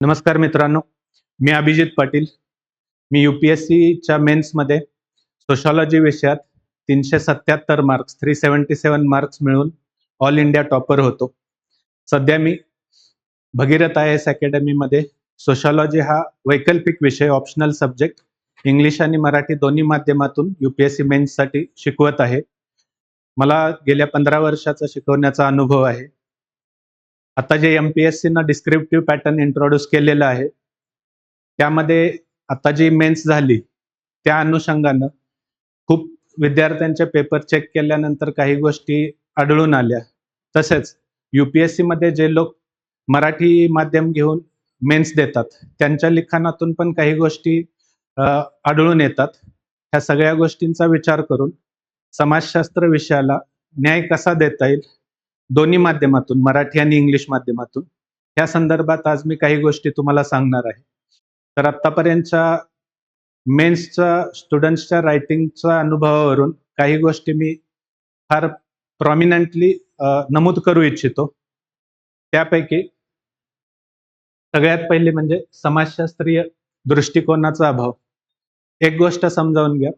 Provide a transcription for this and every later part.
नमस्कार मित्रांनो, मी अभिजित पाटील. मी UPSCच्या मेन्समध्ये सोशॉलॉजी विषयात 377 मार्क्स 377 मार्क्स मिळवून ऑल इंडिया टॉपर होतो. सध्या मी भगीरथ IAS अकॅडमीमध्ये सोशॉलॉजी हा वैकल्पिक विषय ऑप्शनल सब्जेक्ट इंग्लिश आणि मराठी दोन्ही माध्यमातून UPSC मेन्ससाठी शिकवत आहे. मला गेल्या 15 वर्षाचा शिकवण्याचा अनुभव आहे. आता जे MPSC न डिस्क्रिप्टिव्ह पॅटर्न इंट्रोड्यूस केलेलं आहे, त्यामध्ये आता जी मेन्स झाली त्या अनुषंगानं खूप विद्यार्थ्यांचे पेपर चेक केल्यानंतर काही गोष्टी आढळून आल्या. तसेच UPSC मध्ये जे लोक मराठी माध्यम घेऊन मेन्स देतात त्यांच्या लिखाणातून पण काही गोष्टी आढळून येतात. ह्या सगळ्या गोष्टींचा विचार करून समाजशास्त्र विषयाला न्याय कसा देता येईल दोन्ही माध्यमातून, मराठी आणि इंग्लिश माध्यमातून, या संदर्भात आज मी काही गोष्टी तुम्हाला सांगणार आहे. तर आतापर्यंतच्या मेन्सच्या स्टुडंट्सच्या रायटिंगच्या अनुभवावरून काही गोष्टी मी फार प्रॉमिनंटली नमूद करू इच्छितो. त्यापैकी सगळ्यात पहिले म्हणजे समाजशास्त्रीय दृष्टिकोनाचा अभाव. एक गोष्ट समजावून घ्या,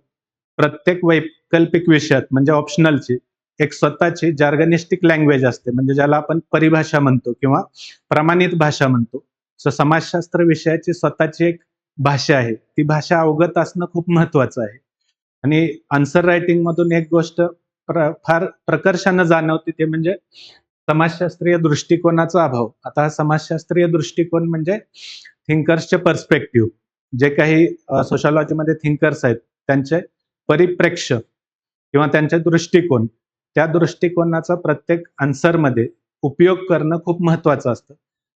प्रत्येक वैकल्पिक विषयात म्हणजे ऑप्शनलची एक स्वतःची जार्गनिस्टिक लँग्वेज असते, म्हणजे ज्याला आपण परिभाषा म्हणतो किंवा प्रमाणित भाषा म्हणतो. सो समाजशास्त्र विषयाची स्वतःची एक भाषा आहे. ती भाषा अवगत असणं खूप महत्वाचं आहे. आणि आन्सर रायटिंग मधून एक गोष्ट फार प्रकर्षानं जाणवते, ते म्हणजे समाजशास्त्रीय दृष्टिकोनाचा अभाव. आता हा समाजशास्त्रीय दृष्टिकोन म्हणजे थिंकर्सचे पर्स्पेक्टिव्ह, जे काही सोशॉलॉजीमध्ये थिंकर्स आहेत त्यांचे परिप्रेक्ष्य किंवा त्यांचे दृष्टिकोन, त्या दृष्टिकोनाचा प्रत्येक आन्सरमध्ये उपयोग करणं खूप महत्वाचं असतं.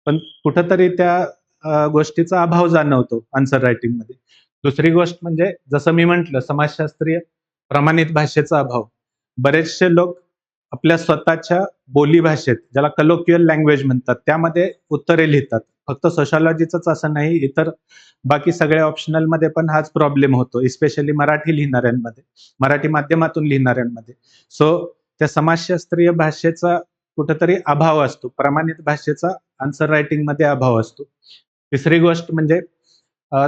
पण कुठंतरी त्या गोष्टीचा अभाव जाणवतो आन्सर रायटिंगमध्ये. दुसरी गोष्ट म्हणजे जसं मी म्हटलं, समाजशास्त्रीय प्रमाणित भाषेचा अभाव. बरेचसे लोक आपल्या स्वतःच्या बोलीभाषेत, ज्याला कलोक्युअल लँग्वेज म्हणतात, त्यामध्ये उत्तरे लिहितात. फक्त सोशॉलॉजीच असं नाही, इतर बाकी सगळ्या ऑप्शनलमध्ये पण हाच प्रॉब्लेम होतो, इस्पेशली मराठी लिहिणाऱ्यांमध्ये, मराठी माध्यमातून लिहिणाऱ्यांमध्ये. सो त्या समाजशास्त्रीय भाषेचा कुठेतरी अभाव असतो, प्रमाणित भाषेचा आन्सर रायटिंगमध्ये अभाव असतो. तिसरी गोष्ट म्हणजे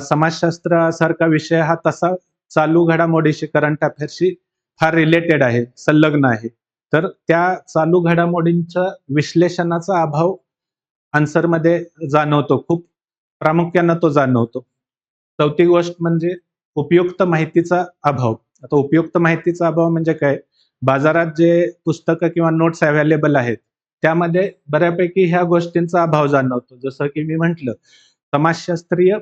समाजशास्त्रासारखा विषय हा तसा चालू घडामोडीशी, करंट अफेअर्सशी फार रिलेटेड आहे, संलग्न आहे. तर त्या चालू घडामोडींच्या विश्लेषणाचा अभाव आन्सरमध्ये जाणवतो, खूप प्रामुख्यानं तो जाणवतो. चौथी गोष्ट म्हणजे उपयुक्त माहितीचा अभाव. आता उपयुक्त माहितीचा अभाव म्हणजे काय? बाजारात जे पुस्तकं किंवा नोट्स अवेलेबल आहेत त्यामध्ये बऱ्यापैकी ह्या गोष्टींचा अभाव जाणवतो. जसं की मी म्हटलं, समाजशास्त्रीय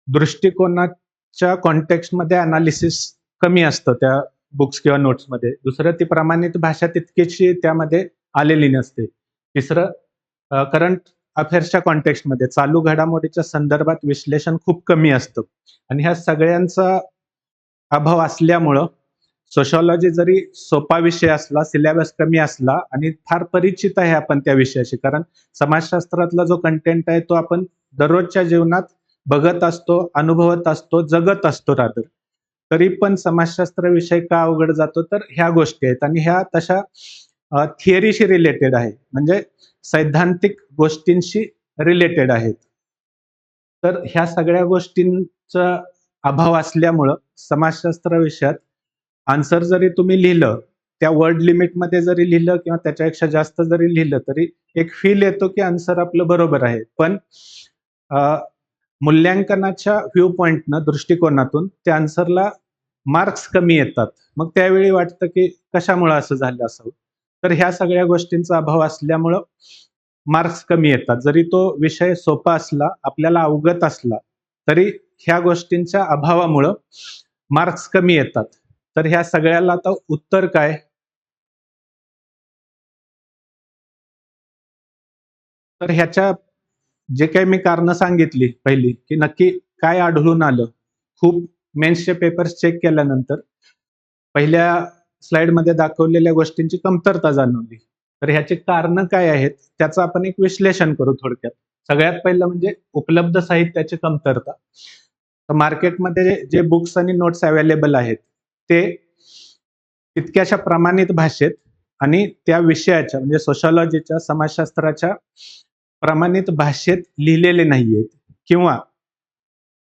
दृष्टिकोनाच्या कॉन्टेक्स्टमध्ये अनालिसिस कमी असतं त्या बुक्स किंवा नोट्समध्ये. दुसरं, ती प्रमाणित भाषा तितकीशी त्यामध्ये आलेली नसते. तिसरं, करंट अफेअर्सच्या कॉन्टेक्स्टमध्ये, चालू घडामोडीच्या संदर्भात विश्लेषण खूप कमी असतं. आणि ह्या सगळ्यांचा अभाव असल्यामुळं सोशॉलॉजी जरी सोपा विषय असला, सिलेबस कमी असला आणि फार परिचित आहे आपण त्या विषयाशी, कारण समाजशास्त्रातला जो कंटेंट आहे तो आपण दररोजच्या जीवनात बघत असतो, अनुभवत असतो, जगत असतो रादर, तरी पण समाजशास्त्र विषय का अवघड जातो? तर ह्या गोष्टी आहेत. आणि ह्या तशा थिअरीशी रिलेटेड आहे, म्हणजे सैद्धांतिक गोष्टींशी रिलेटेड आहेत. तर ह्या सगळ्या गोष्टींचा अभाव असल्यामुळं समाजशास्त्र विषयात आन्सर जरी तुम्ही लिहिलं, त्या वर्ड लिमिटमध्ये जरी लिहिलं किंवा त्याच्यापेक्षा जास्त जरी लिहिलं, तरी एक फील येतो की आन्सर आपलं बरोबर आहे. पण मूल्यांकनाच्या व्ह्यू पॉइंटनं, दृष्टिकोनातून त्या आन्सरला मार्क्स कमी येतात. मग त्यावेळी वाटतं की कशामुळे असं झालं असावं. तर ह्या सगळ्या गोष्टींचा अभाव असल्यामुळं मार्क्स कमी येतात. जरी तो विषय सोपा असला, आपल्याला अवगत असला, तरी ह्या गोष्टींच्या अभावामुळं मार्क्स कमी येतात. तर ह्या सगळ्याला आता उत्तर काय? तर ह्याच्या जे काही मी कारणं सांगितली पहिली, की नक्की काय आढळून आलं, खूप मेन्सचे पेपर्स चेक केल्यानंतर पहिल्या स्लाइडमध्ये दाखवलेल्या गोष्टींची कमतरता जाणवली. तर ह्याची कारणं काय आहेत त्याचं आपण एक विश्लेषण करू थोडक्यात. सगळ्यात पहिलं म्हणजे उपलब्ध साहित्याची कमतरता. तर मार्केटमध्ये जे बुक्स आणि नोट्स अवेलेबल आहेत ते तितक्याशा प्रमाणित भाषेत आणि त्या विषयाच्या, म्हणजे सोशॉलॉजीच्या, समाजशास्त्राच्या प्रमाणित भाषेत लिहिलेले नाहीयेत, किंवा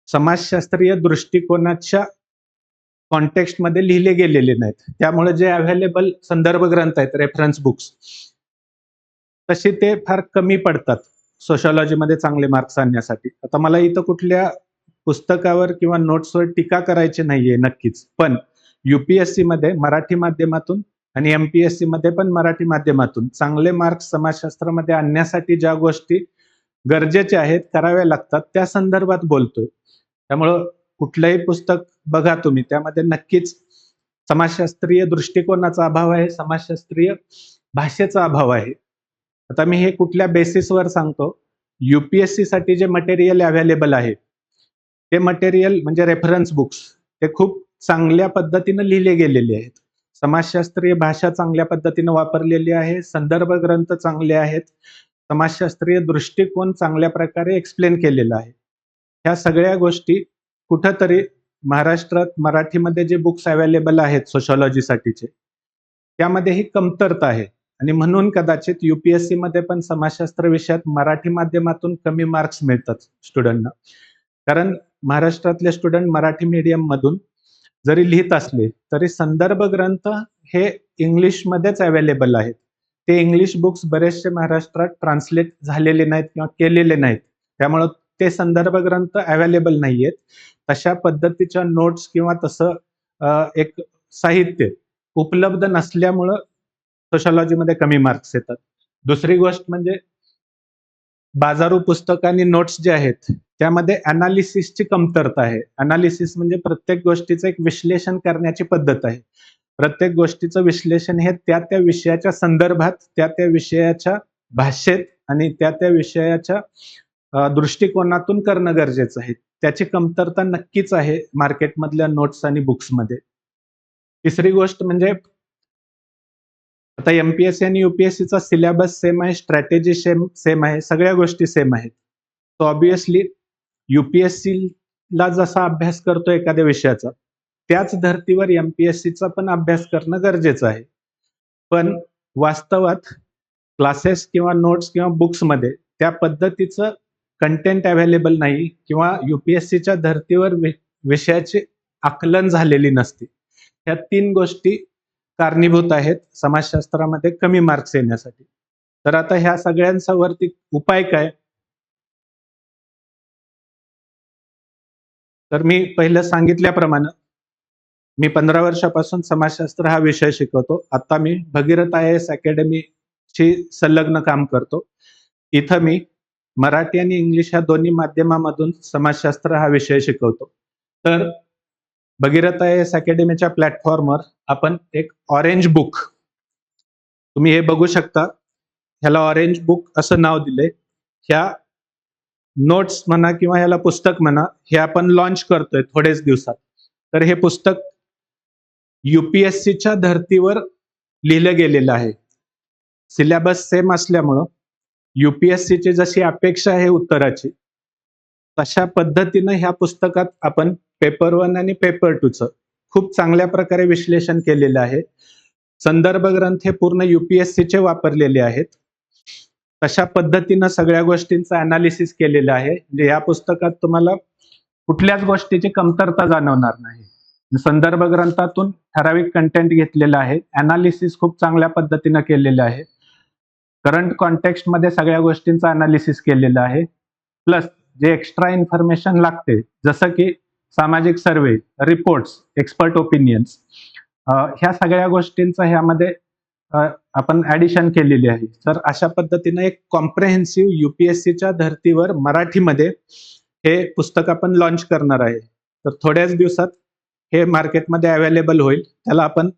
समाजशास्त्रीय दृष्टिकोनाच्या कॉन्टेक्स्टमध्ये लिहिले गेलेले नाहीत. त्यामुळे जे अवेलेबल संदर्भ ग्रंथ आहेत, रेफरन्स बुक्स, तसे ते फार कमी पडतात सोशॉलॉजीमध्ये चांगले मार्क्स आणण्यासाठी. आता मला इथं कुठल्या पुस्तकावर किंवा नोट्सवर टीका करायची नाहीये नक्कीच, पण UPSC मध्ये मराठी माध्यमातून आणि MPSC मध्ये पण मराठी माध्यमातून चांगले मार्क्स समाजशास्त्रामध्ये आणण्यासाठी ज्या गोष्टी गरजेच्या आहेत, कराव्या लागतात, त्या संदर्भात बोलतोय. त्यामुळं कुठलंही पुस्तक बघा तुम्ही, त्यामध्ये नक्कीच समाजशास्त्रीय दृष्टिकोनाचा अभाव आहे, समाजशास्त्रीय भाषेचा अभाव आहे. आता मी हे कुठल्या बेसिसवर सांगतो? UPSC साठी जे मटेरियल अवेलेबल आहे, ते मटेरियल म्हणजे रेफरन्स बुक्स, ते खूप चांगल्या पद्धतीनं लिहिले गेलेले आहेत. समाजशास्त्रीय भाषा चांगल्या पद्धतीनं वापरलेली आहे, संदर्भ ग्रंथ चांगले आहेत, समाजशास्त्रीय दृष्टिकोन चांगल्या प्रकारे एक्सप्लेन केलेला आहे. ह्या सगळ्या गोष्टी कुठंतरी महाराष्ट्रात मराठीमध्ये जे बुक्स अवेलेबल आहेत सोशॉलॉजीसाठीचे, त्यामध्ये ही कमतरता आहे. आणि म्हणून कदाचित UPSC मध्ये पण समाजशास्त्र विषयात मराठी माध्यमातून कमी मार्क्स मिळतात स्टुडंटना. कारण महाराष्ट्रातले स्टुडंट मराठी मीडियम मधून जरी लिहित असले तरी संदर्भ ग्रंथ हे इंग्लिशमध्येच अवेलेबल आहेत. ते इंग्लिश बुक्स बरेचसे महाराष्ट्रात ट्रान्सलेट झालेले नाहीत किंवा केलेले नाहीत, त्यामुळं ते संदर्भ ग्रंथ अवेलेबल नाहीयेत. तशा पद्धतीच्या नोट्स किंवा तसं एक साहित्य उपलब्ध नसल्यामुळं सोशॉलॉजीमध्ये कमी मार्क्स येतात. दुसरी गोष्ट म्हणजे बाजारू पुस्तक आणि नोट्स जे आहेत, त्यामध्ये अनालिसिसची कमतरता आहे. अनालिसिस म्हणजे प्रत्येक गोष्टीचं एक विश्लेषण करण्याची पद्धत आहे. प्रत्येक गोष्टीचं विश्लेषण हे त्या विषयाच्या संदर्भात, त्या विषयाच्या भाषेत आणि त्या विषयाच्या दृष्टिकोनातून करणं गरजेचं आहे. त्याची कमतरता नक्कीच आहे मार्केटमधल्या नोट्स आणि बुक्समध्ये. तिसरी गोष्ट म्हणजे आता MPSC आणि UPSCचा सिलेबस सेम आहे, स्ट्रॅटेजी सेम आहे, सगळ्या गोष्टी सेम आहेत. सो ऑब्विसली UPSC ला जसा अभ्यास करतो एखाद्या विषयाचा, त्याच धर्तीवर MPSCचा पण अभ्यास करणं गरजेचं आहे. पण वास्तवात क्लासेस किंवा नोट्स किंवा बुक्समध्ये त्या पद्धतीचं कंटेंट अवेलेबल नाही किंवा UPSCच्या धर्तीवर विषयाची आकलन झालेली नसते. ह्या 3 गोष्टी कारणीभूत आहेत समाजशास्त्रामध्ये कमी मार्क्स येण्यासाठी. तर आता ह्या सगळ्यांवरती उपाय काय? तर मी पहिलं सांगितल्याप्रमाणे मी 15 वर्षापासून समाजशास्त्र हा विषय शिकवतो. आता मी भगीरथ IAS अकॅडमीशी संलग्न काम करतो. इथं मी मराठी आणि इंग्लिश ह्या दोन्ही माध्यमामधून समाजशास्त्र हा विषय शिकवतो. तर भगीरथ IAS अकॅडमीच्या प्लॅटफॉर्मवर आपण एक ऑरेंज बुक, तुम्ही हे बघू शकता, ह्याला ऑरेंज बुक असं नाव दिलंय. ह्या नोट्स म्हणा किंवा ह्याला पुस्तक म्हणा, हे आपण लॉन्च करतोय थोडेच दिवसात. तर हे पुस्तक UPSCच्या धर्तीवर लिहिलं गेलेलं आहे. सिलेबस सेम असल्यामुळं UPSCची जशी अपेक्षा आहे उत्तराची, तशा पद्धतीनं ह्या पुस्तकात आपण पेपर 1 आणि पेपर 2 चं खूप चांगल्या प्रकारे विश्लेषण केलेलं आहे. संदर्भ ग्रंथ हे पूर्ण UPSCचे वापरलेले आहेत. तशा पद्धतीनं सगळ्या गोष्टींचं अनालिसिस केलेलं आहे. म्हणजे या पुस्तकात तुम्हाला कुठल्याच गोष्टीची कमतरता जाणवणार नाही. संदर्भ ग्रंथातून ठराविक कंटेंट घेतलेलं आहे, अनालिसिस खूप चांगल्या पद्धतीनं केलेलं आहे, करंट कॉन्टेक्स्ट मध्ये सगळ्या गोष्टींचं अनालिसिस केलेलं आहे. प्लस जे एक्स्ट्रा इन्फॉर्मेशन लागते, जसं की सामाजिक सर्वे, रिपोर्ट्स, एक्सपर्ट ओपिनियन्स, ह्या सगळ्या गोष्टींचं ह्यामध्ये आपण ऍडिशन केलेली आहे. तर अशा पद्धतीनं एक कॉम्प्रेहेन्सिव्ह UPSCच्या धर्तीवर मराठीमध्ये हे पुस्तक आपण लॉन्च करणार आहे. तर थोड्याच दिवसात हे मार्केटमध्ये अवेलेबल होईल. त्याला आपण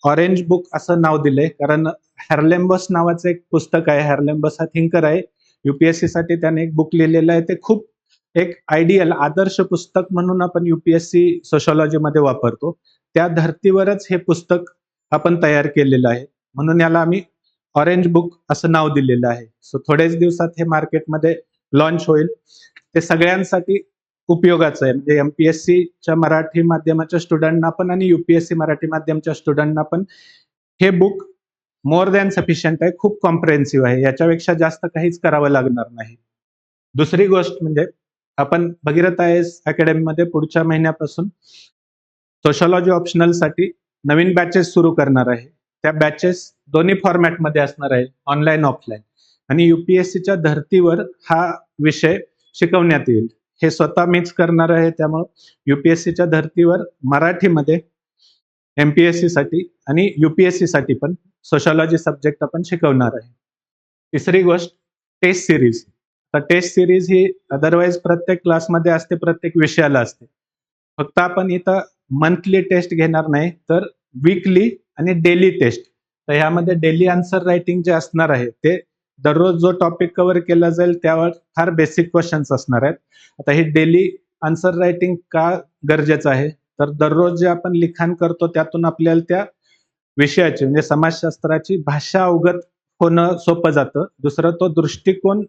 ऑरेंज बुक असं नाव दिलंय, कारण हॅर्लेम्बस नावाचं एक पुस्तक आहे. हॅर्लेम्बस हा थिंकर आहे. UPSC साठी त्याने एक बुक लिहिलेलं आहे. ते खूप एक आयडियल, आदर्श पुस्तक म्हणून आपण UPSC सोशॉलॉजीमध्ये वापरतो. त्या धर्तीवरच हे पुस्तक आपण तयार केलेलं आहे, म्हणून याला आम्ही ऑरेंज बुक असं नाव दिलेलं आहे. सो थोड्याच दिवसात हे मार्केटमध्ये लॉन्च होईल. ते सगळ्यांसाठी उपयोगाचं आहे. म्हणजे MPSCच्या मराठी माध्यमाच्या स्टुडंटना पण आणि UPSC मराठी माध्यमच्या स्टुडंटना पण हे बुक मोर दॅन सफिशियंट आहे. खूप कॉम्प्रेहेन्सिव्ह आहे. याच्यापेक्षा जास्त काहीच करावं लागणार नाही. दुसरी गोष्ट म्हणजे आपण भगीरथ IAS अकॅडमीमध्ये पुढच्या महिन्यापासून सोशॉलॉजी ऑप्शनलसाठी नवीन बॅचेस सुरू करणार आहे. त्या बॅचेस दोन्ही फॉर्मॅटमध्ये असणार आहे, ऑनलाईन ऑफलाईन. आणि UPSCच्या धर्तीवर हा विषय शिकवण्यात येईल. हे स्वतः मीच करणार आहे, त्यामुळे UPSCच्या धर्तीवर मराठीमध्ये MPSC साठी आणि UPSC साठी पण सोशॉलॉजी सब्जेक्ट आपण शिकवणार आहे. तिसरी गोष्ट, टेस्ट सिरीज. तर टेस्ट सिरीज ही अदरवाईज प्रत्येक क्लासमध्ये असते, प्रत्येक विषयाला असते. फक्त आपण इथं मंथली टेस्ट घेणार नाही, तर वीकली आणि डेली टेस्ट. तर ह्यामध्ये डेली आन्सर रायटिंग जे असणार आहे ते दररोज जो टॉपिक कव्हर केला जाईल त्यावर फार बेसिक क्वेश्चन्स असणार आहेत. आता हे डेली आन्सर रायटिंग का गरजेचं आहे, तर दररोज जे आपण लिखाण करतो त्यातून आपल्याला त्या विषयाची म्हणजे समाजशास्त्राची भाषा अवगत होणं सोपं जातं. दुसरं, तो दृष्टिकोन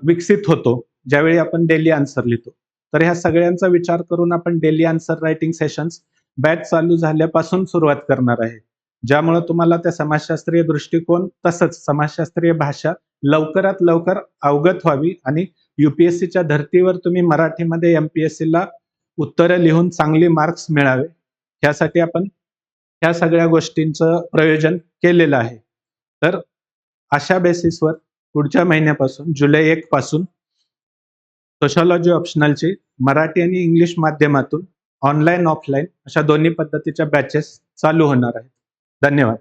विकसित होतो ज्यावेळी आपण डेली आन्सर लिहितो. तर ह्या सगळ्यांचा विचार करून आपण daily answer writing sessions batch चालू झाल्यापासून सुरुवात करणार आहे, ज्यामुळे तुम्हाला त्या समाजशास्त्रीय दृष्टिकोन तसंच समाजशास्त्रीय भाषा लवकरात लवकर अवगत व्हावी आणि UPSCच्या धर्तीवर तुम्ही मराठीमध्ये MPSC ला उत्तरं लिहून चांगली मार्क्स मिळावे, यासाठी आपण ह्या सगळ्या गोष्टींचं प्रयोजन केलेलं आहे. तर अशा बेसिसवर पुढच्या महिन्यापासून जुलै 1 पासून सोशॉलॉजी ऑप्शनलची मराठी आणि इंग्लिश माध्यमातून ऑनलाईन ऑफलाईन अशा दोन्ही पद्धतीच्या बॅचेस चालू होणार आहेत. धन्यवाद.